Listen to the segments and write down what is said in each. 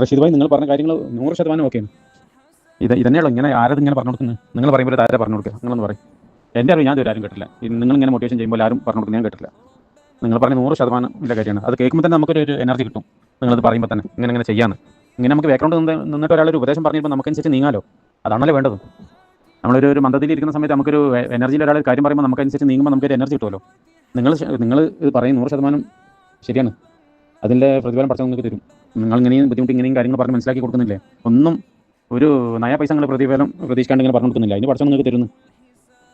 റഷീദ് ഭായി നിങ്ങൾ പറഞ്ഞ കാര്യങ്ങൾ 100% ഓക്കെയാണ്. ഇതന്നെയുള്ളൂ. ഇങ്ങനെ ആരത് ഇങ്ങനെ പറഞ്ഞു കൊടുക്കുന്നത്? നിങ്ങൾ പറയുമ്പോൾ ആരെ പറഞ്ഞു കൊടുക്കുക? നിങ്ങളൊന്ന് പറയും. എൻ്റെ അറിവ് ഞാൻ ഇതുവരെ ആരും കേട്ടില്ല. നിങ്ങളിങ്ങനെ മോട്ടിവേഷൻ ചെയ്യുമ്പോൾ ആരും പറഞ്ഞു കൊടുക്കുന്നത് ഞാൻ കേട്ടില്ല. നിങ്ങൾ പറഞ്ഞ 100% ഇല്ല കാര്യമാണ്. അത് കേൾക്കുമ്പോൾ തന്നെ നമുക്കൊരു എനർജി കിട്ടും. നിങ്ങളത് പറയുമ്പോൾ തന്നെ ഇങ്ങനെ ചെയ്യാമെന്ന്. ഇങ്ങനെ നമുക്ക് ബാക്ക്ഗ്രൗണ്ട് നിന്നിട്ട് ഒരാളൊരു ഉപദേശം പറഞ്ഞപ്പോൾ നമുക്കനുസരിച്ച് നീങ്ങാലോ. അതാണല്ലോ വേണ്ടത്. നമ്മളൊരു മന്ദത്തിൽ ഇരിക്കുന്ന സമയത്ത് നമുക്കൊരു എനർജിയിൽ ഒരാൾ കാര്യം പറയുമ്പോൾ നമുക്കനുസരിച്ച് നീങ്ങുമ്പോൾ നമുക്കൊരു എനർജി കിട്ടുമല്ലോ. നിങ്ങൾ ഇത് പറയും 100% ശരിയാണ്. അതിൻ്റെ പ്രതിഫലം പഠിച്ചാൽ നിങ്ങൾക്ക് തരും. നിങ്ങൾ ഇങ്ങനെയും ബുദ്ധിമുട്ട് ഇങ്ങനെയും കാര്യങ്ങൾ പറഞ്ഞ് മനസ്സിലാക്കി കൊടുക്കുന്നില്ലേ? ഒന്നും ഒരു നയ പൈസ നിങ്ങൾ പ്രതിഫലം പ്രതീക്ഷിക്കാണ്ട് ഇങ്ങനെ പറഞ്ഞു കൊടുക്കുന്നില്ല. അതിന് പഠിച്ചാൽ നിങ്ങൾക്ക് തരുന്നു.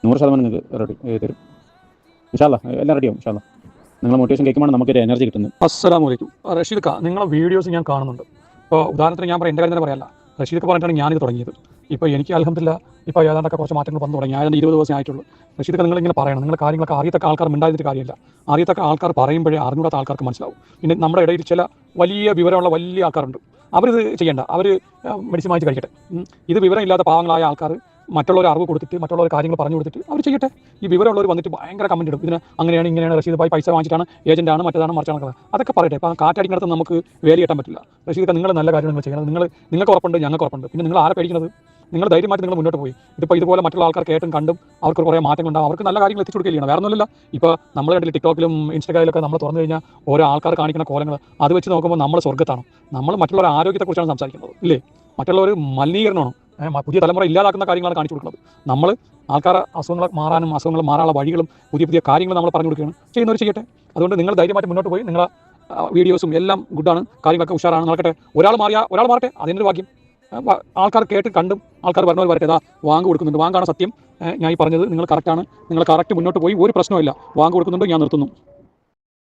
100% നിങ്ങൾക്ക് തരും. ഇൻഷാ അല്ലാഹ് എല്ലാം റെഡിയാവും. ഇൻഷാ അല്ലാഹ് നിങ്ങൾ മോട്ടിവേഷൻ കേൾക്കുമ്പോൾ നമുക്കൊരു എനർജി കിട്ടുന്നത്. അസ്സലാമു അലൈക്കും. റഷീദ് ഖാ, നിങ്ങളെ വീഡിയോസ് ഞാൻ കാണുന്നുണ്ട്. ഇപ്പോൾ ഉദാഹരണത്തിന് ഞാൻ പറയാം, എൻ്റെ കാര്യം തന്നെ പറയാമല്ല. റഷീദ് പറഞ്ഞിട്ടാണ് ഞാനിത് തുടങ്ങിയത്. ഇപ്പോൾ എനിക്ക് അൽഹംദുലില്ലാ ഇപ്പോൾ ഏതാണ്ടൊക്കെ കുറച്ച് മാറ്റങ്ങൾ വന്നു തുടങ്ങി. ആയതുകൊണ്ട് 20 ദിവസം ആയിട്ടുള്ളൂ. റഷീദ് ഖാ, നിങ്ങളിങ്ങനെ പറയണം. നിങ്ങൾ കാര്യങ്ങളൊക്കെ അറിയത്തക്ക ആൾക്കാർ മിണ്ടാതിട്ട് കാര്യമില്ല. അറിയത്തക്ക ആൾക്കാർ പറയുമ്പോഴേ അറിഞ്ഞൂടാത്ത ആൾക്കാർക്ക് മനസ്സിലാവും. പിന്നെ നമ്മുടെ ഇടയിൽ ചില വലിയ വിവരമുള്ള വലിയ ആൾക്കാരുണ്ട്. അവരിത് ചെയ്യേണ്ട. അവർ മെഡിസിൻ വാങ്ങിച്ച് കഴിക്കട്ടെ. ഇത് വിവരമില്ലാത്ത പാവങ്ങളായ ആൾക്കാർ മറ്റുള്ളവർ അറിവ് കൊടുത്തിട്ട് മറ്റുള്ളവർ കാര്യങ്ങൾ പറഞ്ഞു കൊടുത്തിട്ട് അവർ ചെയ്യട്ടെ. ഈ വിവരമുള്ളവർ വന്നിട്ട് ഭയങ്കര കമൻറ്റ് ഇടും. ഇതിന് അങ്ങനെയാണ് ഇങ്ങനെയാണ്, റഷീദ് ഭായി പൈസ വാങ്ങിച്ചിട്ടാണ്, ഏജൻറ്റാണ്, മറ്റേതാണ്, മറിച്ചാണ്. അതൊക്കെ പറയട്ടെ. ഇപ്പോൾ കാറ്റടിക്കുന്നിടത്ത് നമുക്ക് വേലി കെട്ടാൻ പറ്റില്ല. റഷീദ് ഖാ, നിങ്ങൾ നല്ല കാര്യം നിങ്ങൾ ചെയ്യണം. നിങ്ങൾക്ക് ഉറപ്പുണ്ട്, ഞങ്ങൾക്ക് ഉറപ്പുണ്ട്. പിന്നെ നിങ്ങൾ ആരെ പേടിക്കുന്നത്? നിങ്ങൾ ധൈര്യമായിട്ട് നിങ്ങൾ മുന്നോട്ട് പോയി. ഇതിപ്പോൾ ഇതുപോലെ മറ്റുള്ള ആൾക്കാർ കേട്ടും കണ്ടും അവർക്ക് കുറേ മാറ്റങ്ങളുണ്ടാവും. അവർക്ക് നല്ല കാര്യങ്ങൾ എത്തിച്ചു കൊടുക്കുകയാണ്. വേറെ ഒന്നുമില്ല. ഇപ്പോൾ നമ്മൾ കണ്ടില്ല ടിക്ടോക്കിലും ഇൻസ്റ്റാഗ്രാമിലൊക്കെ നമ്മൾ തുറന്നു കഴിഞ്ഞാൽ ഓരോ ആൾക്കാർ കാണിക്കുന്ന കോലങ്ങൾ അത് വെച്ച് നോക്കുമ്പോൾ നമ്മൾ സ്വർഗ്ഗത്താണ്. നമ്മൾ മറ്റുള്ളവരുടെ ആരോഗ്യത്തെക്കുറിച്ചാണ് സംസാരിക്കുന്നത്, ഇല്ലേ? മറ്റുള്ളവർ മലിനീകരണമാണ്, പുതിയ തലമുറ ഇല്ലാതാക്കുന്ന കാര്യങ്ങളാണ് കാണിച്ചു കൊടുക്കുന്നത്. നമ്മൾ ആൾക്കാരെ അസുഖങ്ങൾ മാറാനുള്ള വഴികളും പുതിയ കാര്യങ്ങൾ നമ്മൾ പറഞ്ഞു കൊടുക്കുകയാണ്. ചെയ്യുന്നവർ ചെയ്യട്ടെ. അതുകൊണ്ട് നിങ്ങൾ ധൈര്യമായിട്ട് മുന്നോട്ട് പോയി. നിങ്ങളെ വീഡിയോസും എല്ലാം ഗുഡാണ്, കാര്യങ്ങളൊക്കെ ഉഷാറാണ്, നടക്കട്ടെ. ഒരാൾ മാറട്ടെ, അതിനൊരു ഭാഗ്യം. ആൾക്കാർ കേട്ട് കണ്ടും ആൾക്കാർ പറഞ്ഞവർ വരട്ടെ. വാങ്ങ് കൊടുക്കുന്നുണ്ട്. വാങ്ങാണ് സത്യം. ഞാൻ ഈ പറഞ്ഞത് നിങ്ങൾ കറക്റ്റാണ്. നിങ്ങൾ കറക്റ്റ് മുന്നോട്ട് പോയി. ഒരു പ്രശ്നമില്ല. വാങ്ങ് കൊടുക്കുന്നുണ്ട്. ഞാൻ നിർത്തുന്നു.